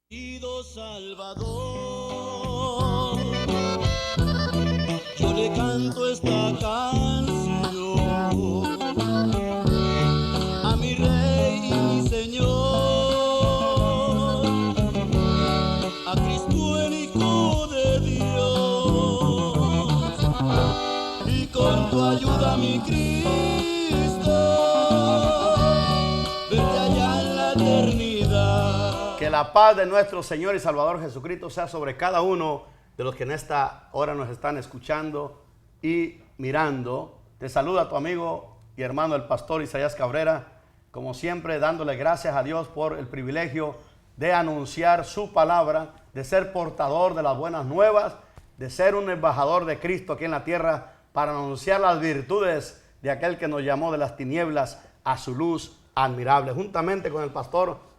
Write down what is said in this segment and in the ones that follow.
Salvador, yo le canto esta canción a mi Rey y mi Señor, a Cristo el Hijo de Dios, y con tu ayuda, mi Cristo, vete allá en la eternidad. Que la paz de nuestro Señor y Salvador Jesucristo sea sobre cada uno de los que en esta hora nos están escuchando y mirando. Te saluda tu amigo y hermano el pastor Isaías Cabrera, como siempre dándole gracias a Dios por el privilegio de anunciar su palabra, de ser portador de las buenas nuevas, de ser un embajador de Cristo aquí en la tierra para anunciar las virtudes de aquel que nos llamó de las tinieblas a su luz admirable, juntamente con el pastor,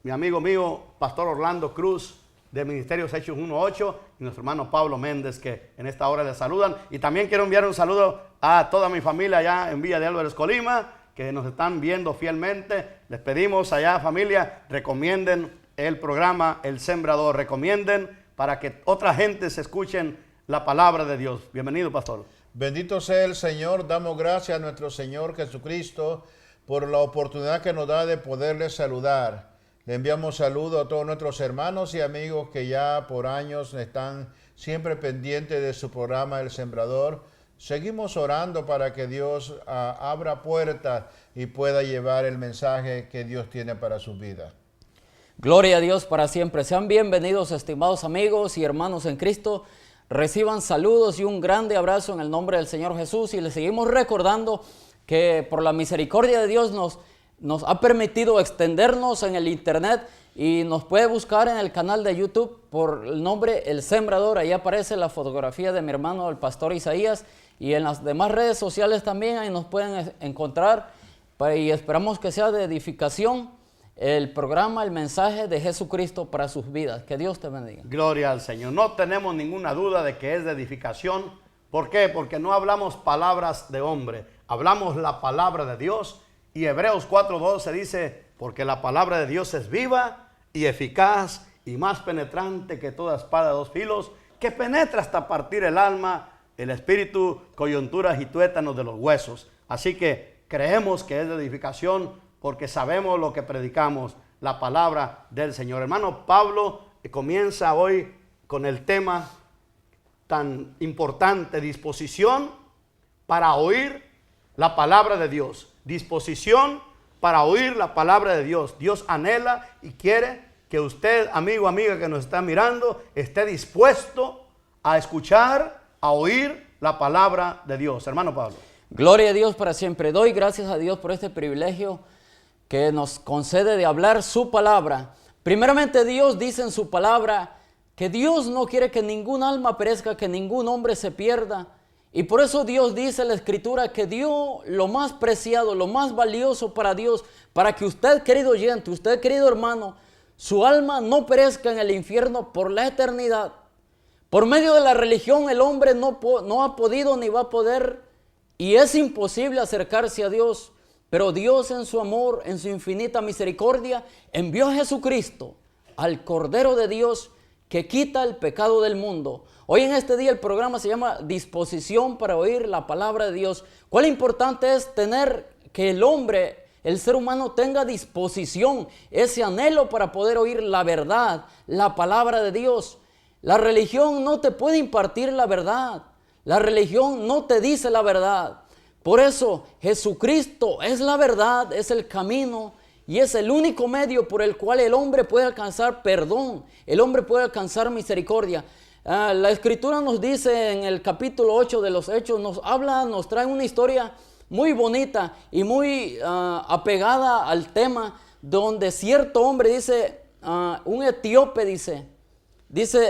mi amigo mío, Pastor Orlando Cruz, de Ministerios Hechos 1.8, y nuestro hermano Pablo Méndez, que en esta hora le saludan. Y también quiero enviar un saludo a toda mi familia allá en Villa de Álvarez, Colima, que nos están viendo fielmente. Les pedimos allá, familia, recomienden el programa El Sembrador, recomienden para que otra gente se escuchen la palabra de Dios. Bienvenido, pastor. Bendito sea el Señor, damos gracias a nuestro Señor Jesucristo por la oportunidad que nos da de poderle saludar. Le enviamos saludos a todos nuestros hermanos y amigos que ya por años están siempre pendientes de su programa El Sembrador. Seguimos orando para que Dios abra puertas y pueda llevar el mensaje que Dios tiene para su vida. Gloria a Dios para siempre. Sean bienvenidos, estimados amigos y hermanos en Cristo. Reciban saludos y un grande abrazo en el nombre del Señor Jesús. Y les seguimos recordando que por la misericordia de Dios nos ha permitido extendernos en el internet y nos puede buscar en el canal de YouTube por el nombre El Sembrador. Ahí aparece la fotografía de mi hermano el pastor Isaías, y en las demás redes sociales también ahí nos pueden encontrar, y esperamos que sea de edificación el programa, el mensaje de Jesucristo para sus vidas. Que Dios te bendiga. Gloria al Señor. No tenemos ninguna duda de que es de edificación. ¿Por qué? Porque no hablamos palabras de hombre, hablamos la palabra de Dios. Y Hebreos 4:12 dice, porque la palabra de Dios es viva y eficaz y más penetrante que toda espada de dos filos, que penetra hasta partir el alma, el espíritu, coyunturas y tuétanos de los huesos. Así que creemos que es de edificación porque sabemos lo que predicamos, la palabra del Señor. Hermano Pablo comienza hoy con el tema tan importante, disposición para oír la palabra de Dios. Disposición para oír la palabra de Dios. Dios anhela y quiere que usted, amigo, amiga que nos está mirando, esté dispuesto a escuchar, a oír la palabra de Dios. Hermano Pablo. Gloria a Dios para siempre. Doy gracias a Dios por este privilegio que nos concede de hablar su palabra. Primeramente, Dios dice en su palabra que Dios no quiere que ningún alma perezca, que ningún hombre se pierda. Y por eso Dios dice en la Escritura que dio lo más preciado, lo más valioso para Dios, para que usted, querido oyente, usted, querido hermano, su alma no perezca en el infierno por la eternidad. Por medio de la religión el hombre no ha podido ni va a poder, y es imposible acercarse a Dios. Pero Dios en su amor, en su infinita misericordia, envió a Jesucristo, al Cordero de Dios, que quita el pecado del mundo. Hoy en este día el programa se llama Disposición para oír la palabra de Dios. Cuán importante es tener que el hombre, el ser humano tenga disposición, ese anhelo para poder oír la verdad, la palabra de Dios. La religión no te puede impartir la verdad. La religión no te dice la verdad. Por eso Jesucristo es la verdad, es el camino y es el único medio por el cual el hombre puede alcanzar perdón, el hombre puede alcanzar misericordia. La Escritura nos dice en el capítulo 8 de los Hechos, nos trae una historia muy bonita y muy apegada al tema, donde cierto hombre dice, un etíope dice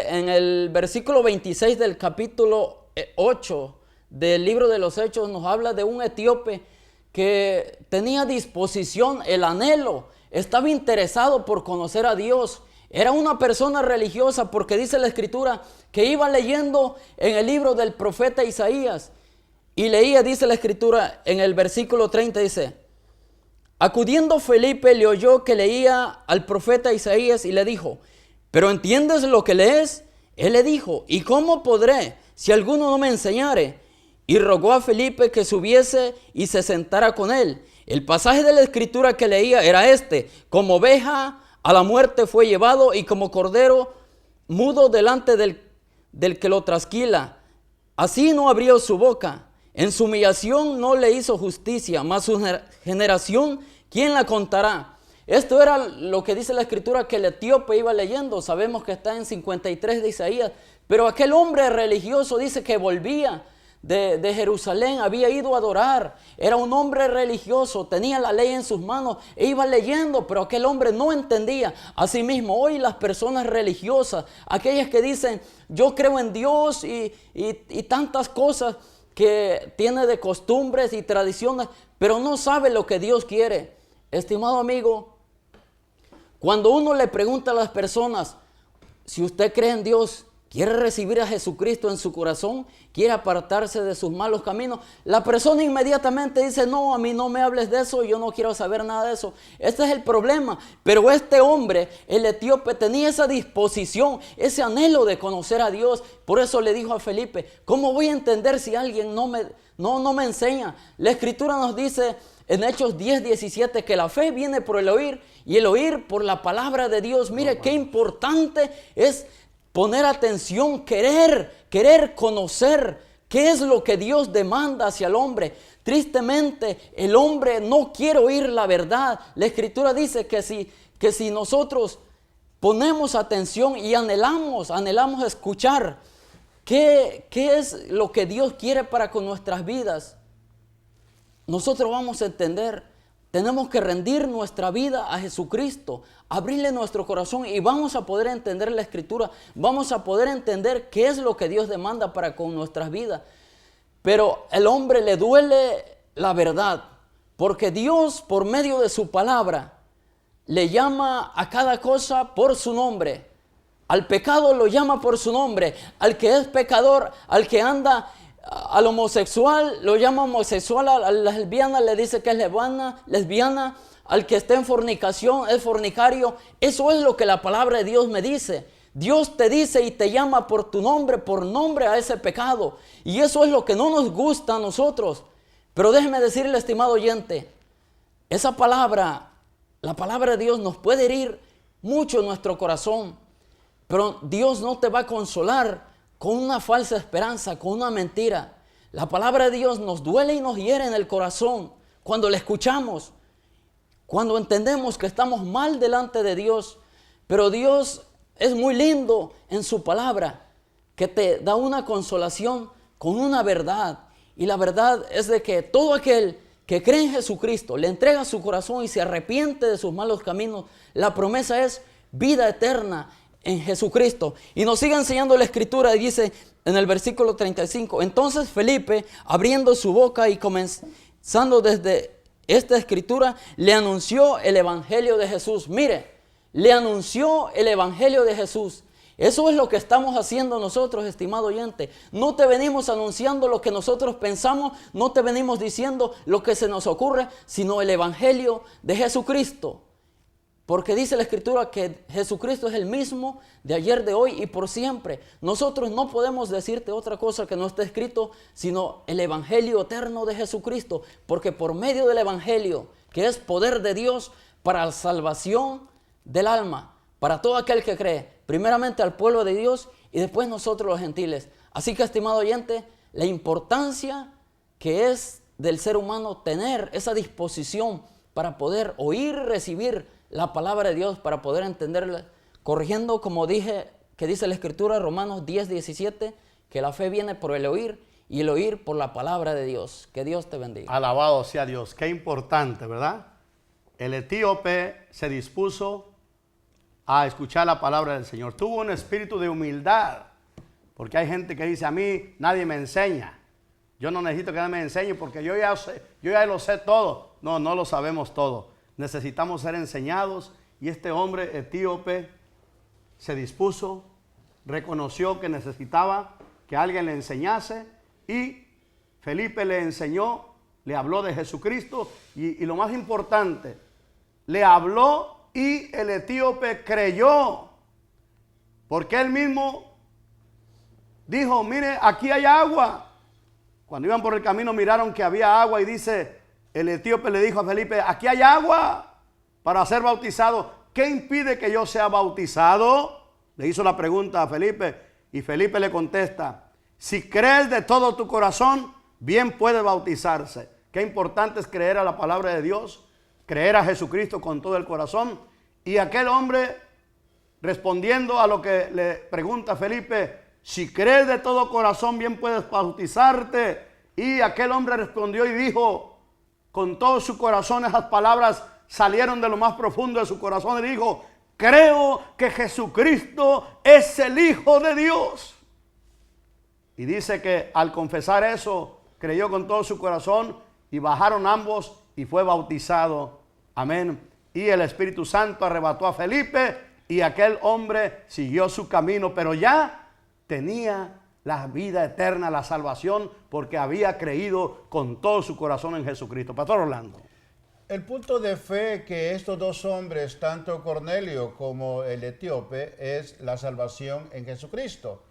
en el versículo 26 del capítulo 8 del libro de los Hechos, nos habla de un etíope que tenía disposición, el anhelo, estaba interesado por conocer a Dios. Era una persona religiosa porque dice la Escritura que iba leyendo en el libro del profeta Isaías y leía, dice la Escritura en el versículo 30, dice: acudiendo Felipe le oyó que leía al profeta Isaías y le dijo: ¿Pero entiendes lo que lees? Él le dijo, ¿y cómo podré si alguno no me enseñare? Y rogó a Felipe que subiese y se sentara con él. El pasaje de la escritura que leía era este: como oveja a la muerte fue llevado, y como cordero mudo delante del que lo trasquila, así no abrió su boca. En su humillación no le hizo justicia, mas su generación, ¿quién la contará? Esto era lo que dice la escritura que el etíope iba leyendo. Sabemos que está en 53 de Isaías. Pero aquel hombre religioso dice que volvía de Jerusalén, había ido a adorar. Era un hombre religioso, tenía la ley en sus manos e iba leyendo, pero aquel hombre no entendía. Asimismo, hoy las personas religiosas, aquellas que dicen, yo creo en Dios y tantas cosas que tiene de costumbres y tradiciones, pero no sabe lo que Dios quiere. Estimado amigo, cuando uno le pregunta a las personas, si usted cree en Dios, quiere recibir a Jesucristo en su corazón, quiere apartarse de sus malos caminos, la persona inmediatamente dice, no, a mí no me hables de eso, yo no quiero saber nada de eso. Este es el problema. Pero este hombre, el etíope, tenía esa disposición, ese anhelo de conocer a Dios. Por eso le dijo a Felipe, ¿cómo voy a entender si alguien no me enseña? La escritura nos dice en Hechos 10:17 que la fe viene por el oír y el oír por la palabra de Dios. Mire qué importante es poner atención, querer conocer qué es lo que Dios demanda hacia el hombre. Tristemente, el hombre no quiere oír la verdad. La escritura dice que si nosotros ponemos atención y anhelamos escuchar qué es lo que Dios quiere para con nuestras vidas, nosotros vamos a entender. Tenemos que rendir nuestra vida a Jesucristo, abrirle nuestro corazón y vamos a poder entender la escritura, vamos a poder entender qué es lo que Dios demanda para con nuestras vidas. Pero al hombre le duele la verdad, porque Dios por medio de su palabra le llama a cada cosa por su nombre. Al pecado lo llama por su nombre, al que es pecador, al que anda al homosexual lo llama homosexual, a la lesbiana le dice que es lesbiana, al que está en fornicación es fornicario. Eso es lo que la palabra de Dios me dice. Dios te dice y te llama por tu nombre, por nombre a ese pecado. Y eso es lo que no nos gusta a nosotros. Pero déjeme decirle, estimado oyente, esa palabra, la palabra de Dios nos puede herir mucho en nuestro corazón. Pero Dios no te va a consolar con una falsa esperanza, con una mentira. La palabra de Dios nos duele y nos hiere en el corazón cuando la escuchamos, cuando entendemos que estamos mal delante de Dios. Pero Dios es muy lindo en su palabra, que te da una consolación con una verdad. Y la verdad es de que todo aquel que cree en Jesucristo, le entrega su corazón y se arrepiente de sus malos caminos, la promesa es vida eterna en Jesucristo. Y nos sigue enseñando la escritura y dice en el versículo 35, entonces Felipe, abriendo su boca y comenzando desde esta escritura, le anunció el evangelio de Jesús. Mire, le anunció el evangelio de Jesús. Eso es lo que estamos haciendo nosotros, estimado oyente. No te venimos anunciando lo que nosotros pensamos, no te venimos diciendo lo que se nos ocurre, sino el evangelio de Jesucristo. Porque dice la escritura que Jesucristo es el mismo de ayer, de hoy y por siempre. Nosotros no podemos decirte otra cosa que no esté escrito, sino el evangelio eterno de Jesucristo. Porque por medio del evangelio, que es poder de Dios para la salvación del alma, para todo aquel que cree, primeramente al pueblo de Dios y después nosotros los gentiles. Así que, estimado oyente, la importancia que es del ser humano tener esa disposición para poder oír y recibir la palabra de Dios, para poder entenderla, corrigiendo, como dije, que dice la escritura, Romanos 10:17, que la fe viene por el oír y el oír por la palabra de Dios. Que Dios te bendiga. Alabado sea Dios. Qué importante, ¿verdad? El etíope se dispuso a escuchar la palabra del Señor. Tuvo un espíritu de humildad, porque hay gente que dice, a mí nadie me enseña. Yo no necesito que nadie me enseñe porque yo ya lo sé todo. No lo sabemos todo. Necesitamos ser enseñados, y este hombre etíope se dispuso, reconoció que necesitaba que alguien le enseñase, y Felipe le enseñó, le habló de Jesucristo, y lo más importante, le habló y el etíope creyó. Porque él mismo dijo, mire, aquí hay agua. Cuando iban por el camino miraron que había agua y dice, el etíope le dijo a Felipe, aquí hay agua para ser bautizado. ¿Qué impide que yo sea bautizado? Le hizo la pregunta a Felipe y Felipe le contesta, si crees de todo tu corazón, bien puede bautizarse. Qué importante es creer a la palabra de Dios, creer a Jesucristo con todo el corazón. Y aquel hombre, respondiendo a lo que le pregunta Felipe, si crees de todo corazón, bien puedes bautizarte. Y aquel hombre respondió y dijo, con todo su corazón, esas palabras salieron de lo más profundo de su corazón y dijo, creo que Jesucristo es el Hijo de Dios. Y dice que al confesar eso, creyó con todo su corazón y bajaron ambos y fue bautizado. Amén. Y el Espíritu Santo arrebató a Felipe y aquel hombre siguió su camino, pero ya tenía la vida eterna, la salvación, porque había creído con todo su corazón en Jesucristo. Pastor Orlando. El punto de fe que estos dos hombres, tanto Cornelio como el etíope, es la salvación en Jesucristo.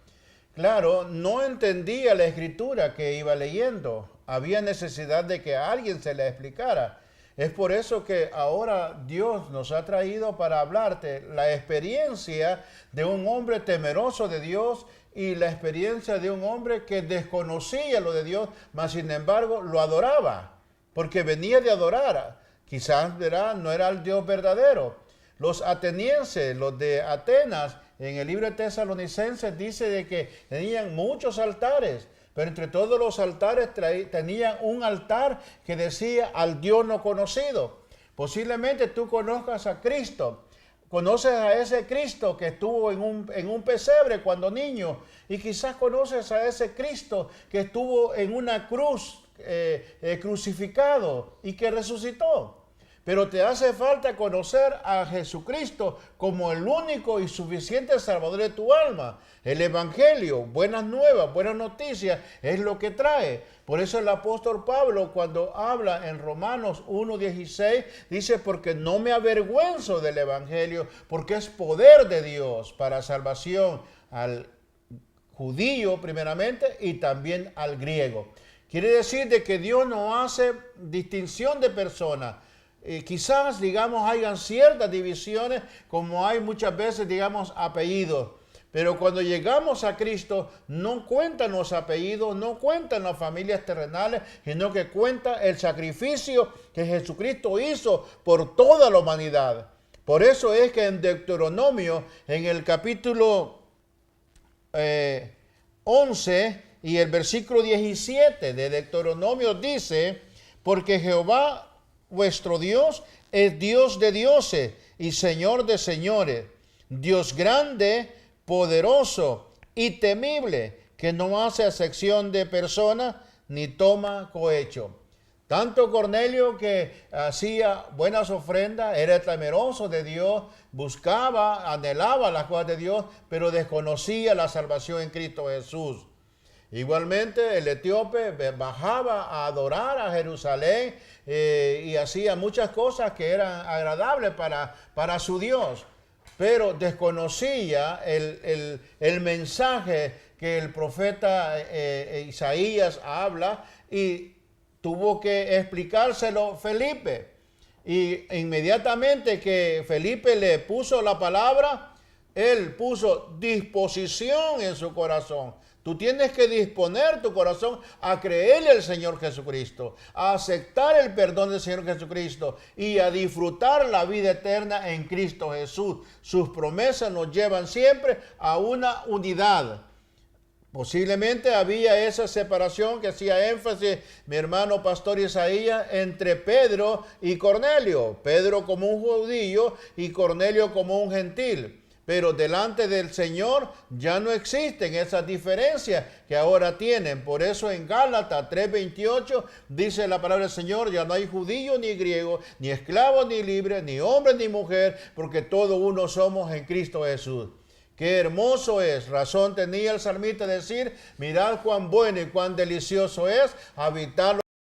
Claro, no entendía la escritura que iba leyendo. Había necesidad de que alguien se la explicara. Es por eso que ahora Dios nos ha traído para hablarte la experiencia de un hombre temeroso de Dios y la experiencia de un hombre que desconocía lo de Dios, mas sin embargo lo adoraba, porque venía de adorar. Quizás no era el Dios verdadero. Los atenienses, los de Atenas, en el libro de Tesalonicenses dice de que tenían muchos altares, pero entre todos los altares tenían un altar que decía al Dios no conocido. Posiblemente tú conozcas a Cristo, conoces a ese Cristo que estuvo en un pesebre cuando niño, y quizás conoces a ese Cristo que estuvo en una cruz crucificado y que resucitó. Pero te hace falta conocer a Jesucristo como el único y suficiente Salvador de tu alma. El Evangelio, buenas nuevas, buenas noticias, es lo que trae. Por eso el apóstol Pablo, cuando habla en Romanos 1:16, dice, porque no me avergüenzo del Evangelio, porque es poder de Dios para salvación al judío primeramente y también al griego. Quiere decir de que Dios no hace distinción de personas. Quizás, digamos, hayan ciertas divisiones, como hay muchas veces, digamos, apellidos. Pero cuando llegamos a Cristo, no cuentan los apellidos, no cuentan las familias terrenales, sino que cuenta el sacrificio que Jesucristo hizo por toda la humanidad. Por eso es que en Deuteronomio, en el capítulo 11 y el versículo 17 de Deuteronomio dice, porque Jehová vuestro Dios es Dios de dioses y Señor de señores, Dios grande, poderoso y temible, que no hace acepción de personas ni toma cohecho. Tanto Cornelio, que hacía buenas ofrendas, era temeroso de Dios, buscaba, anhelaba las cosas de Dios, pero desconocía la salvación en Cristo Jesús. Igualmente el etíope bajaba a adorar a Jerusalén y hacía muchas cosas que eran agradables para su Dios, pero desconocía el mensaje que el profeta Isaías habla y tuvo que explicárselo Felipe. Y inmediatamente que Felipe le puso la palabra, él puso disposición en su corazón. Tú tienes que disponer tu corazón a creerle al Señor Jesucristo, a aceptar el perdón del Señor Jesucristo y a disfrutar la vida eterna en Cristo Jesús. Sus promesas nos llevan siempre a una unidad. Posiblemente había esa separación que hacía énfasis mi hermano pastor Isaías entre Pedro y Cornelio. Pedro como un judío y Cornelio como un gentil. Pero delante del Señor ya no existen esas diferencias que ahora tienen. Por eso en Gálatas 3:28 dice la palabra del Señor, ya no hay judío ni griego, ni esclavo ni libre, ni hombre ni mujer, porque todos uno somos en Cristo Jesús. Qué hermoso es, razón tenía el salmista de decir, mirad cuán bueno y cuán delicioso es habitar